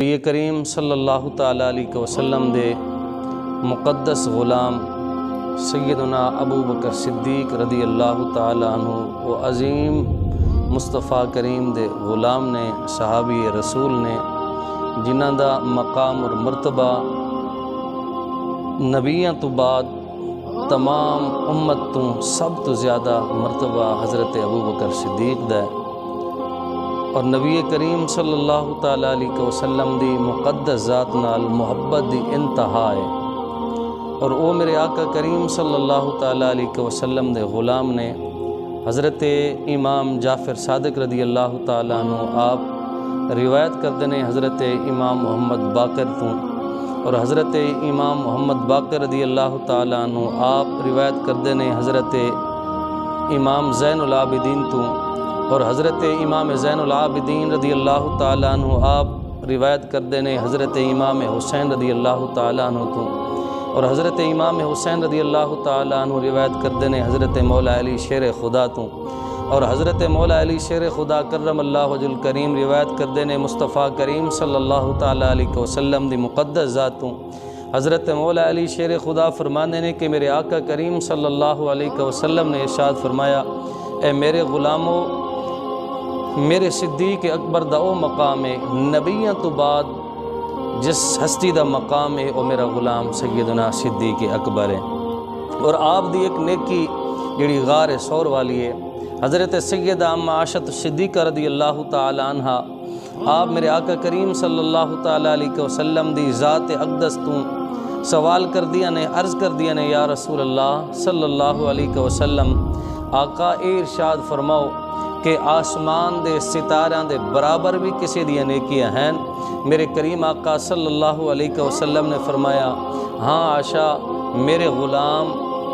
نبی کریم صلی اللہ تعالیٰ علیہ وسلم دے مقدس غلام سیدنا ابو بکر صدیق رضی اللہ تعالیٰ عنہ و عظیم مصطفیٰ کریم دے غلام نے صحابی رسول نے جنہاں دا مقام اور مرتبہ نبیاں تو بعد تمام امت تو سب تو زیادہ مرتبہ حضرت ابو بکر صدیق دا ہے، اور نبی کریم صلی اللہ تعالیٰ علیہ وسلم دی مقدس ذات نال محبت دی انتہا ہے، اور وہ میرے آقا کریم صلی اللہ تعالیٰ علیہ وسلم دے غلام نے حضرت امام جعفر صادق رضی اللہ تعالیٰ عنہ آپ روایت کردے نے حضرت امام محمد باقر تو، اور حضرت امام محمد باقر رضی اللہ تعالیٰ عنہ آپ روایت کردے نے حضرت امام زین العابدین تو، اور حضرت امام زین العابدین رضی اللہ تعالیٰ عنہ آپ روایت کردے نے حضرت امام حسین رضی اللہ تعالیٰ عنہ تو، اور حضرت امام حسین رضی اللہ تعالیٰ عنہ روایت کردے نے حضرت مولا علی شیر خدا تو، اور حضرت مولا علی شیر خدا کرم اللہ وجہ الکریم روایت کردے نے مصطفیٰ کریم صلی اللہ تعالیٰ علیہ وسلم دی مقدس ذات تو۔ حضرت مولا علی شیر خدا فرمانے نے کہ میرے آقا کریم صلی اللہ علیہ وسلم نے ارشاد فرمایا، اے میرے غلاموں، میرے صدیق اکبر دا او مقام ہے نبیاں تو بعد جس ہستی دا مقام ہے وہ میرا غلام سیدنا صدیق اکبر ہے، اور آپ دی ایک نیکی جڑی غار سور والی ہے، حضرت سیدہ اما عائشہ صدیقہ رضی اللہ تعالی عنہ آپ میرے آقا کریم صلی اللہ تعالی علیہ وسلم دی ذات اقدس تو سوال کر دیا نے، عرض کر دیا نے، یا رسول اللہ صلی اللہ علیہ وسلم، آقا اے ارشاد فرماؤ کہ آسمان دے ستاریاں دے برابر بھی کسی دیا نیکیاں ہیں؟ میرے کریم آقا صلی اللہ علیہ وسلم نے فرمایا، ہاں عائشہ، میرے غلام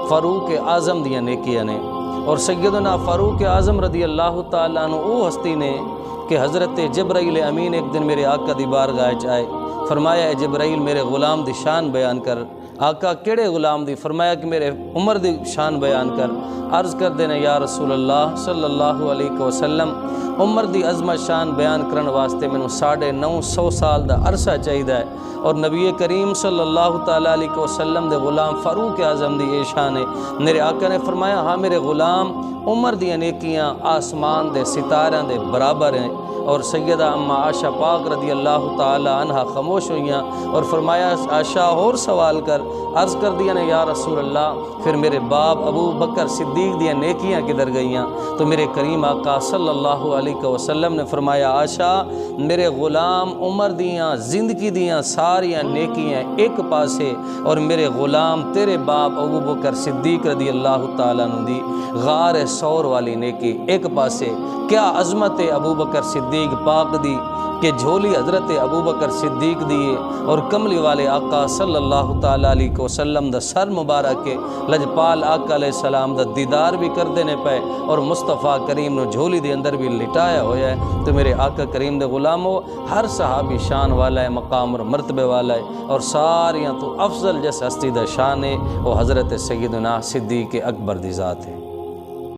فاروق اعظم دیا نیکیاں نے۔ اور سیدنا فاروق اعظم رضی اللہ تعالیٰ عنہ وہ ہستی نے کہ حضرت جبرائیل امین ایک دن میرے آقا دی بارگاہ وچ آئے، فرمایا اے جبرائیل میرے غلام دی شان بیان کر۔ آقا کیڑے غلام دی؟ فرمایا کہ میرے عمر دی شان بیان کر۔ عرض کر دینے، یا رسول اللہ صلی اللہ علیہ وسلم، عمر دی عظمت شان بیان کرن واسطے میں 950 سال دا عرصہ چاہیے، اور نبی کریم صلی اللہ تعالیٰ علیہ وسلم دے غلام فاروق اعظم دی یہ شان ہے۔ میرے آقا نے فرمایا، ہاں میرے غلام، عمر دی نیکیاں آسمان دے ستاریاں دے برابر ہیں۔ اور سیدہ اما عائشہ پاک رضی اللہ تعالی عنہ خاموش ہوئیاں اور فرمایا، عائشہ اور سوال کر۔ عرض کر دیا نے، یا رسول اللہ، پھر میرے باپ ابو بکر صدیق دیا نیکیاں کدھر گئیاں؟ تو میرے کریم آقا صلی اللہ علیہ وسلم نے فرمایا، عائشہ میرے غلام عمر دیاں زندگی دیاں ساریاں نیکیاں ایک پاسے، اور میرے غلام تیرے باپ ابو بکر صدیق رضی اللہ تعالیٰ عنہ دی غار سور والی نیکی ایک پاسے۔ کیا عظمت ابو بکر صدیق پاک دی کہ جھولی حضرت ابو بکر صدیق دیے، اور کملی والے آقا صلی اللہ تعالیٰ علیہ وسلم دا سر مبارک کے لجپال آقا علیہ السلام دا دیدار بھی کر دینے پے، اور مصطفیٰ کریم نے جھولی دے اندر بھی لٹایا ہویا ہے۔ تو میرے آقا کریم دے غلاموں، ہر صحابی شان والا ہے، مقام اور مرتبے والا ہے، اور ساریاں تو افضل جس ہستی دا شان ہے وہ حضرت سیدنا صدیق اکبر دی ذات ہے۔